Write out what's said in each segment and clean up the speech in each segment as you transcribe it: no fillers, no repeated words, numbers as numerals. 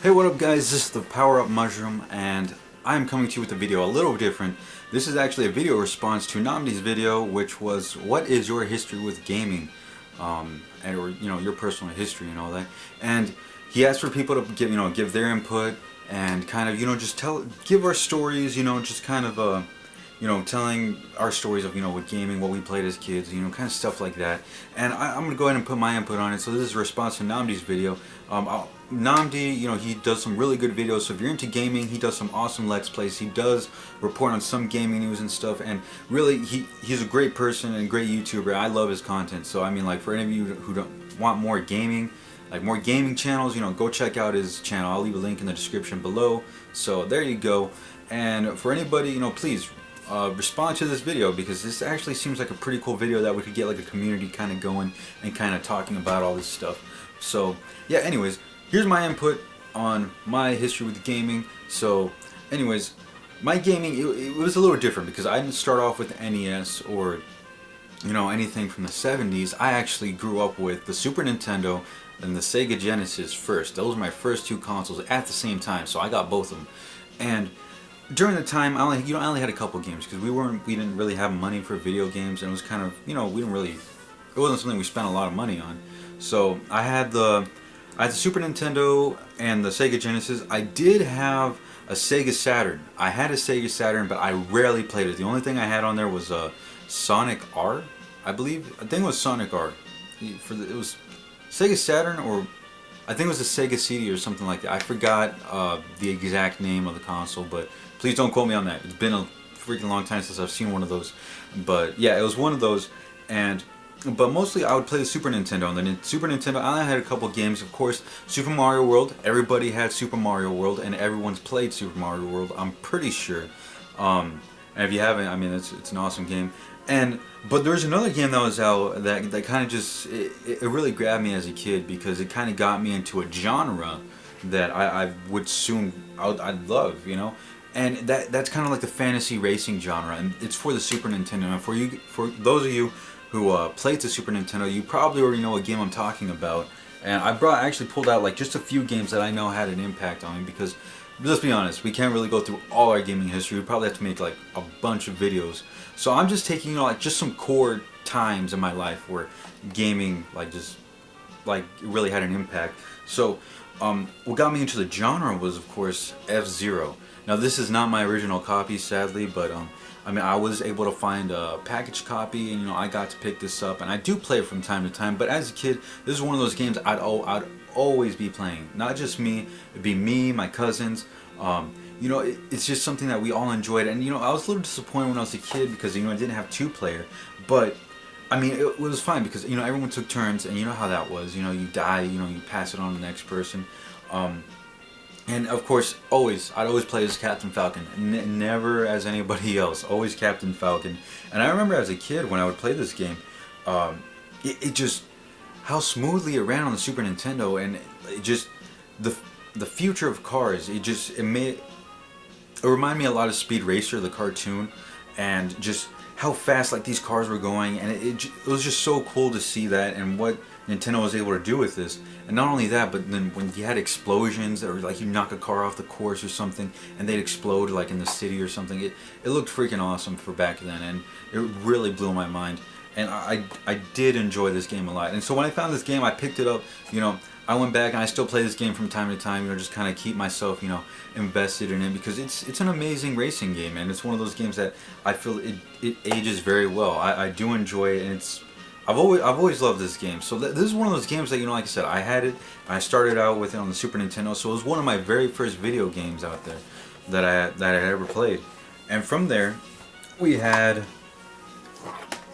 Hey, what up guys, this is the Power Up Mushroom and I'm coming to you with a video a little different. This is actually a video response to Nomdee's video, which was what is your history with gaming, and or your personal history and all that. And he asked for people to give their input and kind of just give our stories, just kind of telling our stories of with gaming, what we played as kids, kind of stuff like that. And I'm gonna go ahead and put my input on it. So this is a response to Nomdee's video. Nomdee, he does some really good videos. So if you're into gaming, he does some awesome Let's Plays. He does report on some gaming news and stuff. And really, he's a great person and great YouTuber. I love his content. So I mean, like for any of you who don't want more gaming, like more gaming channels, go check out his channel. I'll leave a link in the description below. So there you go. And for anybody, please respond to this video, because this actually seems like a pretty cool video that we could get like a community kind of going and kind of talking about all this stuff. So yeah, anyways, here's my input on my history with gaming. So anyways, my gaming, it was a little different because I didn't start off with NES or anything from the 70s. I actually grew up with the Super Nintendo and the Sega Genesis first. Those were my first two consoles at the same time, so I got both of them. And during the time, I only had a couple games because we didn't really have money for video games, and it was kind of it wasn't something we spent a lot of money on. So I had the Super Nintendo and the Sega Genesis. I did have a Sega Saturn. I had a Sega Saturn, but I rarely played it. The only thing I had on there was Sonic R, I believe. I think it was Sonic R. It was Sega Saturn, or I think it was a Sega CD or something like that. I forgot the exact name of the console, but please don't quote me on that. It's been a freaking long time since I've seen one of those. But yeah, it was one of those. But mostly I would play the Super Nintendo. And then Super Nintendo, I had a couple games, of course. Super Mario World. Everybody had Super Mario World, and everyone's played Super Mario World, I'm pretty sure. And if you haven't, I mean, it's an awesome game. But there's another game that was out that kind of just it really grabbed me as a kid, because it kind of got me into a genre that I would I'd love, and that's kind of like the fantasy racing genre, and it's for the Super Nintendo. And for those of you who played the Super Nintendo, you probably already know what game I'm talking about. And I actually pulled out like just a few games that I know had an impact on me, because let's be honest, we can't really go through all our gaming history. We probably have to make like a bunch of videos. So I'm just taking like just some core times in my life where gaming just really had an impact. So what got me into the genre was, of course, F-Zero. Now this is not my original copy, sadly, but I mean, I was able to find a packaged copy, and I got to pick this up, and I do play it from time to time. But as a kid, this is one of those games I'd always be playing. Not just me; it'd be me, my cousins. It's just something that we all enjoyed. And I was a little disappointed when I was a kid because I didn't have two-player. But I mean, it was fine because everyone took turns, and you know how that was. You die, you pass it on to the next person. And of course, I'd always play as Captain Falcon, never as anybody else. Always Captain Falcon. And I remember as a kid when I would play this game, it just how smoothly it ran on the Super Nintendo, and it just the future of cars. It reminded me a lot of Speed Racer, the cartoon, and just how fast these cars were going, and it was just so cool to see that and what Nintendo was able to do with this. And not only that, but then when you had explosions, or you knock a car off the course or something and they'd explode in the city or something, it looked freaking awesome for back then, and it really blew my mind. And I did enjoy this game a lot. And so when I found this game, I picked it up. I went back and I still play this game from time to time, just kind of keep myself invested in it, because it's an amazing racing game, and it's one of those games that I feel it ages very well. I do enjoy it, and I've always loved this game. So this is one of those games that like I said, I had it. I started out with it on the Super Nintendo, so it was one of my very first video games out there that I had ever played. And from there, we had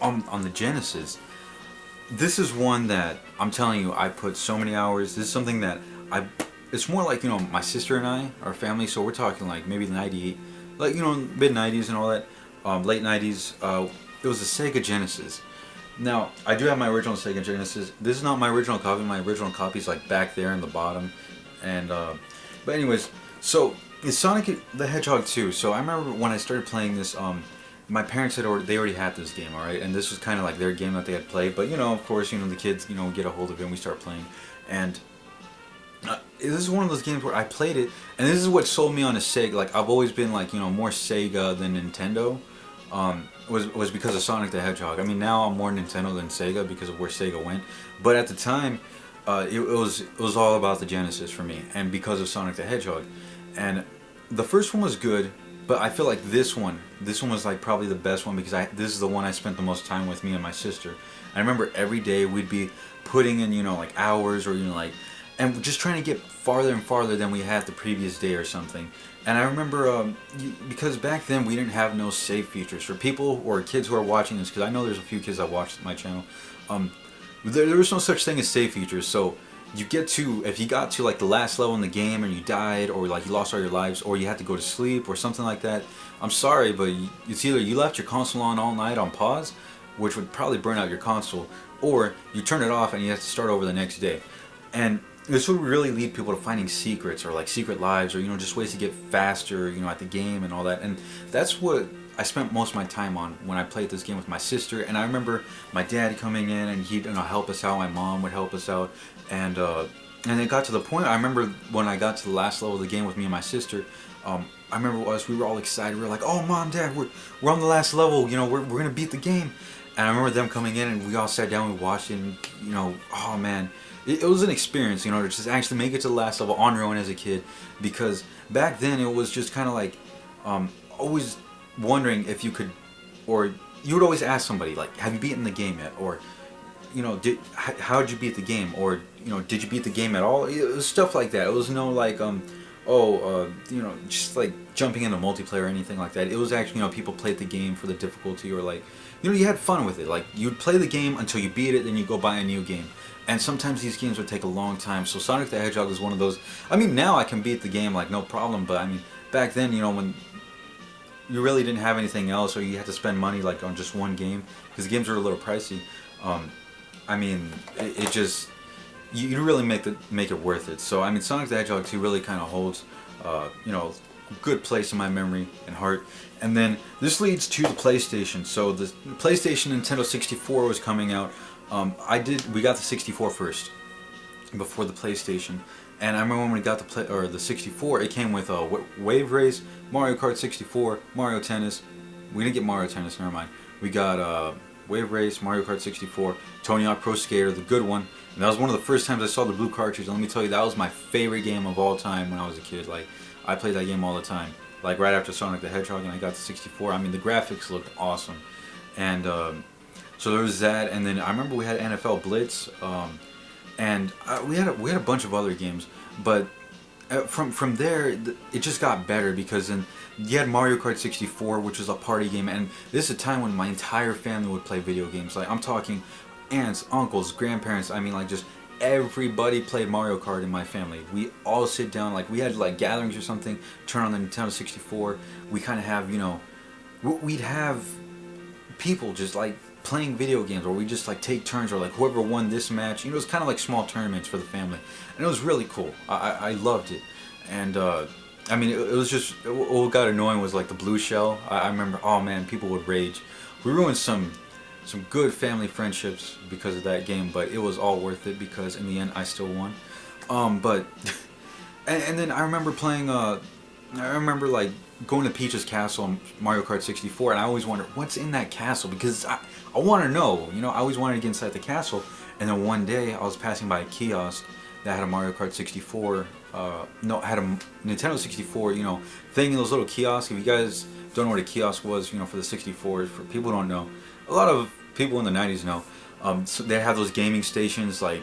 on the Genesis. This is one that I'm telling you, I put so many hours. This is something that it's more like my sister and I, our family. So we're talking maybe 98, mid 90s and all that, late 90s. It was a Sega Genesis. Now, I do have my original Sega Genesis. This is not my original copy. My original copy is back there in the bottom. And but anyways, so it's Sonic the Hedgehog 2. So I remember when I started playing this, my parents they already had this game, all right, and this was kind of their game that they had played. But of course, the kids get a hold of it and we start playing, and this is one of those games where I played it, and this is what sold me on a Sega. Like I've always been like more Sega than Nintendo. Was because of Sonic the Hedgehog. I mean, now I'm more Nintendo than Sega because of where Sega went. But at the time, it was all about the Genesis for me, and because of Sonic the Hedgehog. And the first one was good, but I feel like this one was like probably the best one because this is the one I spent the most time with, me and my sister. I remember every day we'd be putting in like hours or like, and just trying to get farther and farther than we had the previous day or something. And I remember because back then we didn't have no save features for people or kids who are watching this, because I know there's a few kids that watch my channel. There was no such thing as save features, so if you got to like the last level in the game and you died, or like you lost all your lives, or you had to go to sleep or something like that, I'm sorry, but it's either you left your console on all night on pause, which would probably burn out your console, or you turn it off and you have to start over the next day. And this would really lead people to finding secrets or like secret lives, or just ways to get faster at the game and all that. And that's what I spent most of my time on when I played this game with my sister. And I remember my dad coming in and he'd help us out, my mom would help us out, and it got to the point, I remember when I got to the last level of the game with me and my sister, I remember we were all excited. We were like, oh mom, dad, we're on the last level, we're gonna beat the game. And I remember them coming in and we all sat down, we watched it, and oh man, it was an experience, to just actually make it to the last level on your own as a kid. Because back then it was just kind of like always wondering if you could, or you would always ask somebody like, have you beaten the game yet? Or how did you beat the game? Or did you beat the game at all? It was stuff like that. It was no like just like jumping into multiplayer or anything like that. It was actually people played the game for the difficulty, or like you had fun with it. Like you'd play the game until you beat it, then you go buy a new game. And sometimes these games would take a long time. So Sonic the Hedgehog was one of those. I mean, now I can beat the game like no problem, but I mean back then when you really didn't have anything else, or you had to spend money like on just one game because the games were a little pricey. I mean, it just, you really make it worth it. So I mean, Sonic the Hedgehog 2 really kind of holds a good place in my memory and heart. And then this leads to the PlayStation. So the PlayStation Nintendo 64 was coming out. We got the 64 first before the PlayStation. And I remember when we got the 64, it came with Wave Race, Mario Kart 64, Mario Tennis. We didn't get Mario Tennis, never mind. We got Wave Race, Mario Kart 64, Tony Hawk Pro Skater, the good one. And that was one of the first times I saw the blue cartridge. And let me tell you, that was my favorite game of all time when I was a kid. Like, I played that game all the time. Like right after Sonic the Hedgehog, and I got the 64. I mean, the graphics looked awesome. And so there was that. And then I remember we had NFL Blitz. And we had a bunch of other games, but from there it just got better, because then you had Mario Kart 64, which was a party game, and this is a time when my entire family would play video games. Like I'm talking aunts, uncles, grandparents. I mean, like just everybody played Mario Kart in my family. We all sit down, like we had like gatherings or something, turn on the Nintendo 64. We kind of have we'd have people just like playing video games, or we just like take turns, or like whoever won this match, it was kind of like small tournaments for the family, and it was really cool. I loved it. And I mean, it was just, what got annoying was like the blue shell. I remember, oh man, people would rage. We ruined some good family friendships because of that game, but it was all worth it because in the end I still won. But and then I remember playing like going to Peach's castle in Mario Kart 64, and I always wondered what's in that castle, because I want to know, I always wanted to get inside the castle. And then one day I was passing by a kiosk that had a Mario Kart 64, had a Nintendo 64, thing in those little kiosks. If you guys don't know what a kiosk was, for the 64, for people who don't know, a lot of people in the 90s know, so they have those gaming stations, like,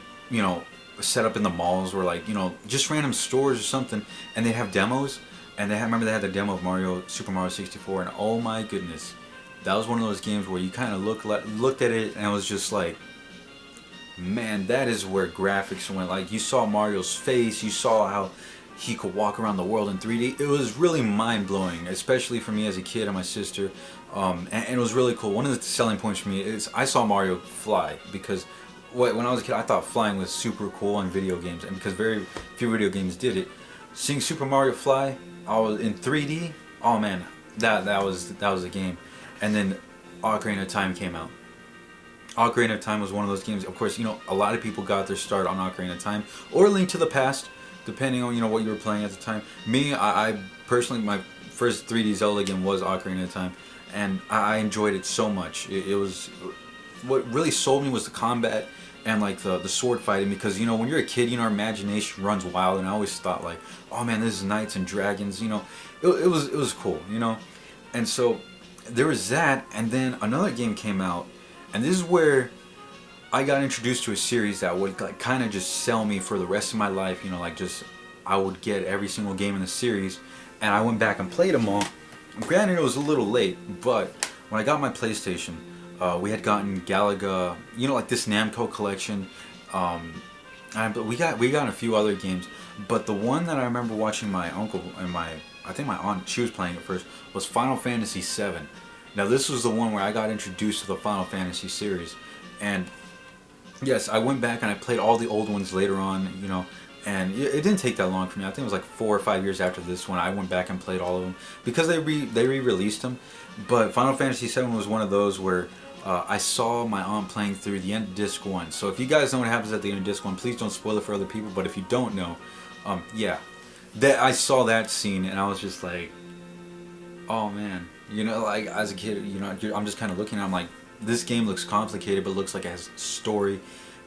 set up in the malls, or like, just random stores or something, and they have demos. And I remember they had the demo of Super Mario 64, and oh my goodness, that was one of those games where you kind of looked at it, and it was just like, man, that is where graphics went. Like, you saw Mario's face, you saw how he could walk around the world in 3D. It was really mind-blowing, especially for me as a kid and my sister, and it was really cool. One of the selling points for me is I saw Mario fly, because when I was a kid, I thought flying was super cool on video games, and because very few video games did it. Seeing Super Mario fly, I was in 3D. Oh man, that was a game. And then Ocarina of Time came out. Ocarina of Time was one of those games. Of course, a lot of people got their start on Ocarina of Time or Link to the Past, depending on what you were playing at the time. Me, I personally, my first 3D Zelda game was Ocarina of Time, and I enjoyed it so much. It was what really sold me was the combat and like the sword fighting, because when you're a kid, our imagination runs wild, and I always thought like, oh man, this is knights and dragons. It was cool. And so there was that, and then another game came out, and this is where I got introduced to a series that would like kind of just sell me for the rest of my life. Like just I would get every single game in the series, and I went back and played them all. Granted, it was a little late, but when I got my PlayStation, we had gotten Galaga, like this Namco collection. But we got a few other games, but the one that I remember watching my uncle and I think my aunt, she was playing it first, was Final Fantasy VII. Now this was the one where I got introduced to the Final Fantasy series, and yes, I went back and I played all the old ones later on, and it didn't take that long for me. I think it was like 4 or 5 years after this one I went back and played all of them, because they re-released them. But Final Fantasy VII was one of those where I saw my aunt playing through the end of Disc 1. So if you guys know what happens at the end of Disc 1, please don't spoil it for other people. But if you don't know, yeah, that I saw that scene and I was just like, oh man, like as a kid, I'm just kind of looking at it, I'm like, this game looks complicated, but it looks like it has story.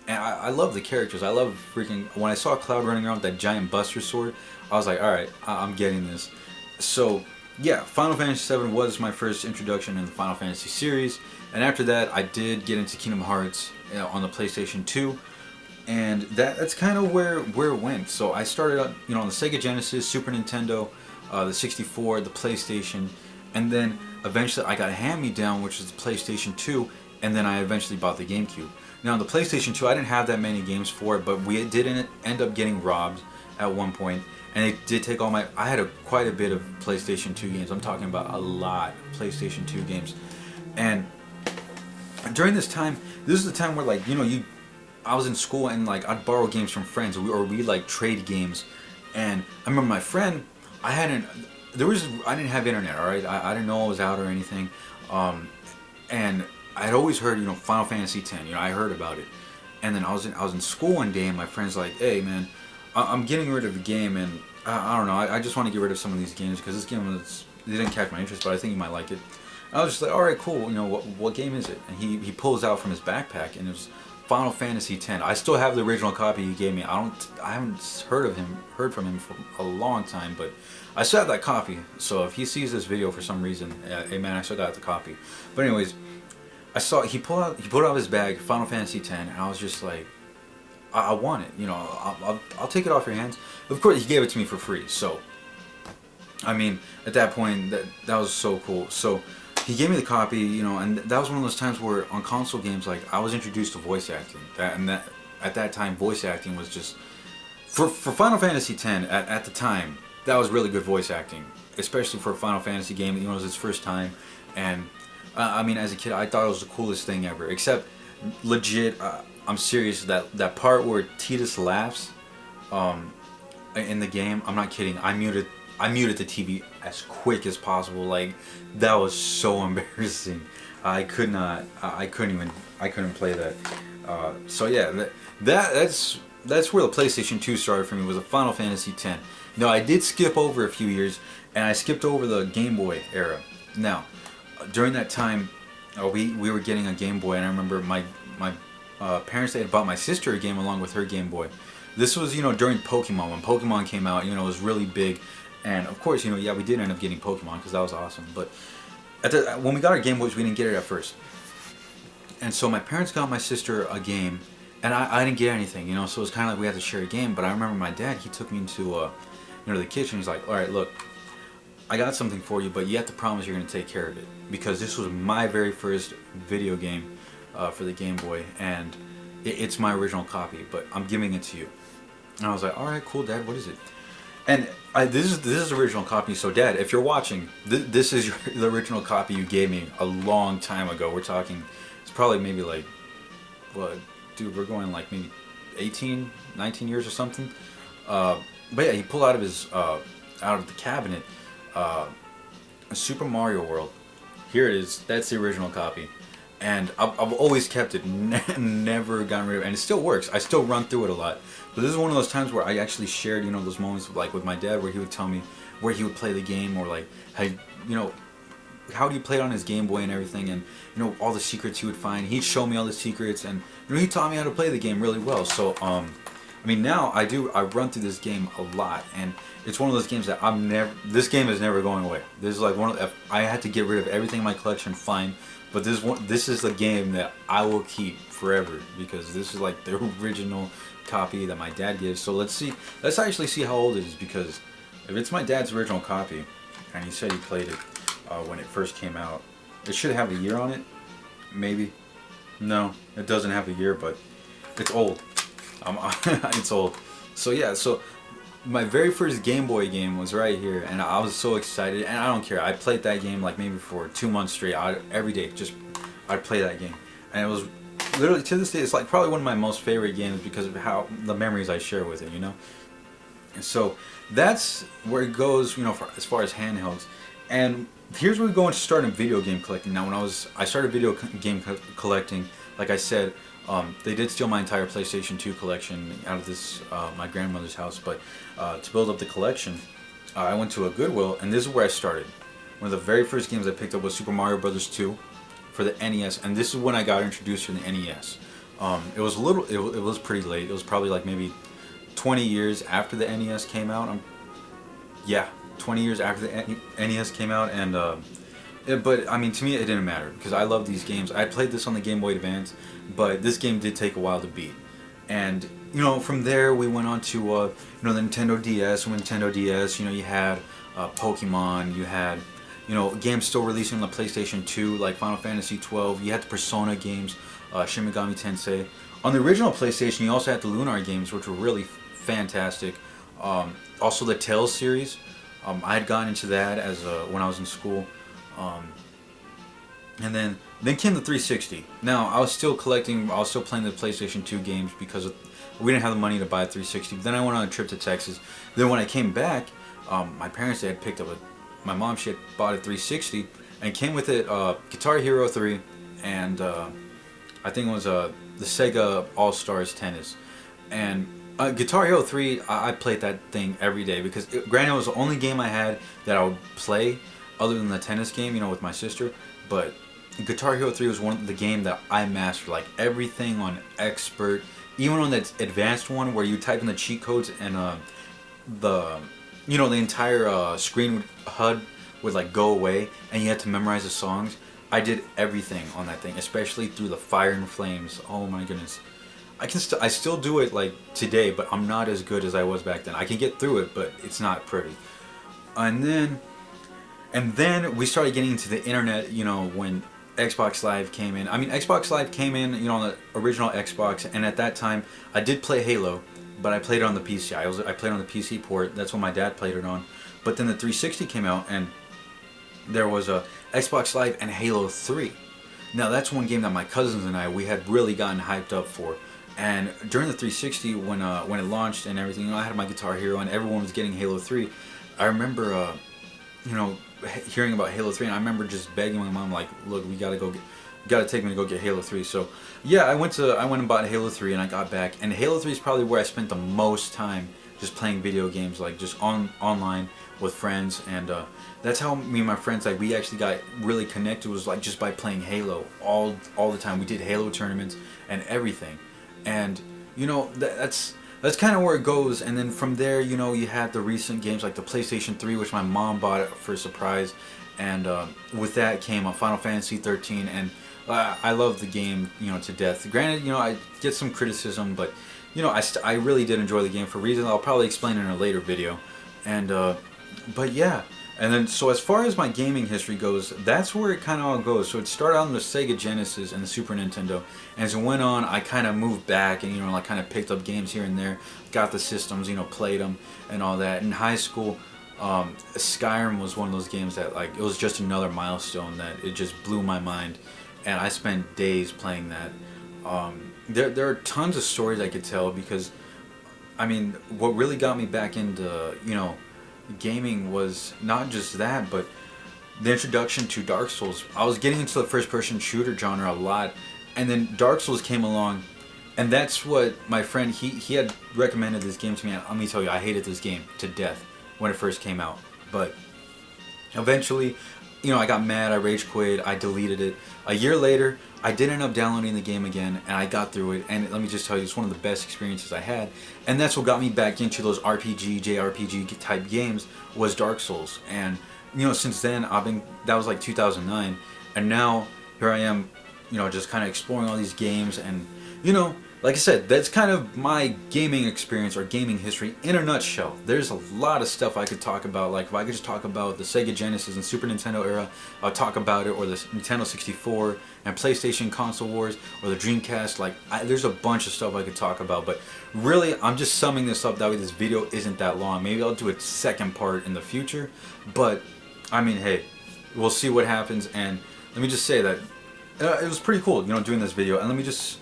And I love the characters. I love freaking, when I saw Cloud running around with that giant Buster Sword, I was like, alright, I'm getting this. So yeah, Final Fantasy VII was my first introduction in the Final Fantasy series, and after that I did get into Kingdom Hearts on the PlayStation 2, and that's kind of where it went. So I started out, on the Sega Genesis, Super Nintendo, the 64, the PlayStation, and then eventually I got a hand-me-down, which is the PlayStation 2, and then I eventually bought the GameCube. Now, on the PlayStation 2, I didn't have that many games for it, but we did end up getting robbed at one point, and it did take all my... I had quite a bit of PlayStation 2 games. I'm talking about a lot of PlayStation 2 games. And during this time, this is the time where, like, I was in school, and, like, I'd borrow games from friends, or we'd, like, trade games. And I remember my friend, I didn't have internet, alright? I didn't know it was out or anything. And I'd always heard, Final Fantasy X. I heard about it. And then I was in school one day, and my friend's like, hey, man, I'm getting rid of the game, and I don't know, I just want to get rid of some of these games, because this game it didn't catch my interest, but I think you might like it. And I was just like, alright, cool, what game is it? And he pulls out from his backpack, and it was Final Fantasy X. I still have the original copy he gave me. I haven't heard from him for a long time, but I still have that copy. So if he sees this video for some reason, hey man, I still got the copy. But anyways, I saw he pulled out of his bag Final Fantasy X, and I was just like, I want it. I'll take it off your hands. Of course, he gave it to me for free. So, I mean, at that point, that was so cool. So, he gave me the copy, and that was one of those times where on console games, like, I was introduced to voice acting. At that time, voice acting was just for Final Fantasy X at the time. That was really good voice acting, especially for a Final Fantasy game. It was its first time, and I mean, as a kid, I thought it was the coolest thing ever. Except, legit, I'm serious. That part where Tidus laughs, in the game, I'm not kidding. I muted the TV as quick as possible. Like, that was so embarrassing. I couldn't play that. So yeah, that's where the PlayStation 2 started for me, was a Final Fantasy X. Now, I did skip over a few years, and I skipped over the Game Boy era. Now, during that time, we were getting a Game Boy, and I remember my parents, they had bought my sister a game along with her Game Boy. This was, during Pokemon. When Pokemon came out, it was really big. And of course, yeah, we did end up getting Pokemon, because that was awesome. But when we got our Game Boys, we didn't get it at first. And so my parents got my sister a game, and I didn't get anything, so it was kind of like we had to share a game. But I remember my dad, he took me into the kitchen. He's like, alright, look, I got something for you, but you have to promise you're going to take care of it. Because this was my very first video game for the Game Boy, and it's my original copy, but I'm giving it to you. And I was like, alright, cool, Dad, what is it? And this is the original copy. So Dad, if you're watching, this is the original copy you gave me a long time ago. We're talking, it's probably maybe like, what, dude, we're going like maybe 18, 19 years or something. But yeah, he pulled out of the cabinet, a Super Mario World. Here it is. That's the original copy. and I've always kept it, never gotten rid of it, and it still works. I still run through it a lot. But this is one of those times where I actually shared, those moments like with my dad, where he would tell me where he would play the game, or like how, how do you play it on his Game Boy and everything, and all the secrets he would find. He'd show me all the secrets, and he taught me how to play the game really well. So I mean, now I run through this game a lot, and it's one of those games that this game is never going away. This is like I had to get rid of everything in my collection, fine, but this is the game that I will keep forever, because this is like the original copy that my dad gives. So let's actually see how old it is, because if it's my dad's original copy, and he said he played it when it first came out, it should have a year on it, maybe. No, it doesn't have a year, but it's old. It's old. So yeah, so my very first Game Boy game was right here, and I was so excited, and I don't care. I played that game like maybe for 2 months straight. Every day, I'd play that game, and it was literally, to this day, it's like probably one of my most favorite games because of how the memories I share with it, And so that's where it goes, as far as handhelds. And here's where we go into starting video game collecting. Now, when I started video game collecting, like I said, they did steal my entire PlayStation 2 collection out of my grandmother's house. But to build up the collection, I went to a Goodwill, and this is where I started. One of the very first games I picked up was Super Mario Bros. 2 for the NES, and this is when I got introduced to the NES. It was pretty late. It was probably like maybe 20 years after the NES came out. 20 years after the NES came out, and but I mean, to me, it didn't matter because I love these games. I played this on the Game Boy Advance, but this game did take a while to beat. And from there we went on to the Nintendo DS. When Nintendo DS, you had Pokemon, you had games still releasing on the PlayStation 2 like Final Fantasy 12. You had the Persona games, Shin Megami Tensei. On the original PlayStation, you also had the Lunar games, which were really fantastic. Also the Tales series. I had gotten into that when I was in school. And then came the 360. Now, I was still playing the PlayStation 2 games because we didn't have the money to buy a 360. But then I went on a trip to Texas. Then when I came back, my parents, they had picked up my mom, she had bought a 360, and it came with it Guitar Hero 3, and I think it was the Sega All-Stars Tennis. And Guitar Hero 3, I played that thing every day because, granted, it was the only game I had that I would play other than the tennis game, with my sister. But Guitar Hero 3 was the game that I mastered, like everything on expert, even on that advanced one where you type in the cheat codes and the entire screen HUD would like go away and you had to memorize the songs. I did everything on that thing, especially through the Fire and Flames. Oh my goodness. I still do it like today, but I'm not as good as I was back then. I can get through it, but it's not pretty. And then we started getting into the internet, when Xbox Live came in. I mean, Xbox Live came in, on the original Xbox, and at that time, I did play Halo, but I played it on the PC. I played on the PC port. That's what my dad played it on. But then the 360 came out, and there was a Xbox Live and Halo 3. Now, that's one game that my cousins and we had really gotten hyped up for. And during the 360, when it launched and everything, I had my Guitar Hero, and everyone was getting Halo 3. I remember, hearing about Halo 3, and I remember just begging my mom, like, look, we gotta take me to go get Halo 3. So yeah, I went and bought Halo 3, and I got back, and Halo 3 is probably where I spent the most time just playing video games, like just online with friends. And that's how me and my friends, like, we actually got really connected, was like just by playing Halo all the time. We did Halo tournaments and everything, and that's kind of where it goes. And then from there, you had the recent games like the PlayStation 3, which my mom bought for a surprise. And with that came a Final Fantasy 13. And I love the game, to death. Granted, I get some criticism, but, I really did enjoy the game for reasons I'll probably explain in a later video. And, but yeah. And then, so as far as my gaming history goes, that's where it kind of all goes. So it started out on the Sega Genesis and the Super Nintendo. And as it went on, I kind of moved back and, like kind of picked up games here and there. Got the systems, played them and all that. In high school, Skyrim was one of those games that, like, it was just another milestone that it just blew my mind. And I spent days playing that. There are tons of stories I could tell because, I mean, what really got me back into, gaming was not just that, but the introduction to Dark Souls. I was getting into the first-person shooter genre a lot, and then Dark Souls came along, and that's what my friend, he had recommended this game to me. And let me tell you, I hated this game to death when it first came out. But eventually, you know, I got mad, I rage quit, I deleted it. A year later, I did end up downloading the game again, and I got through it. And let me just tell you, it's one of the best experiences I had. And that's what got me back into those RPG, JRPG type games, was Dark Souls. And you know, since then, that was like 2009, and now here I am, you know, just kind of exploring all these games. And you know, like I said, that's kind of my gaming experience or gaming history in a nutshell. There's a lot of stuff I could talk about. Like if I could just talk about the Sega Genesis and Super Nintendo era, I'll talk about it, or the Nintendo 64 and PlayStation console wars, or the Dreamcast. Like there's a bunch of stuff I could talk about, but really I'm just summing this up that way this video isn't that long. Maybe I'll do a second part in the future, but I mean, hey, we'll see what happens. And let me just say that it was pretty cool, you know, doing this video. And let me just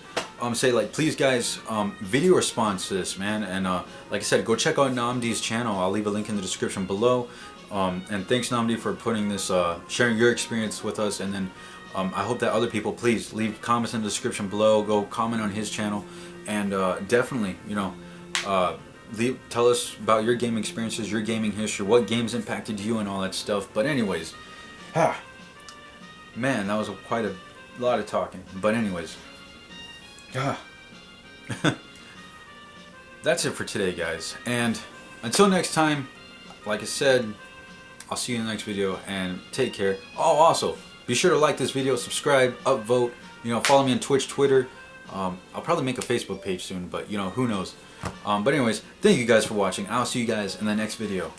say, like, please guys, video response to this, man. And like I said, go check out Nomdee's channel. I'll leave a link in the description below. And thanks, Nomdee, for putting this, sharing your experience with us. And then I hope that other people, please leave comments in the description below. Go comment on his channel, and definitely, you know, tell us about your gaming experiences, your gaming history, what games impacted you, and all that stuff. But anyways, man, that was quite a lot of talking. But anyways, that's it for today, guys. And until next time, like I said, I'll see you in the next video, and take care. Oh, also, be sure to like this video, subscribe, upvote, you know, follow me on Twitch, Twitter. I'll probably make a Facebook page soon, but you know, who knows. But anyways, thank you guys for watching. I'll see you guys in the next video.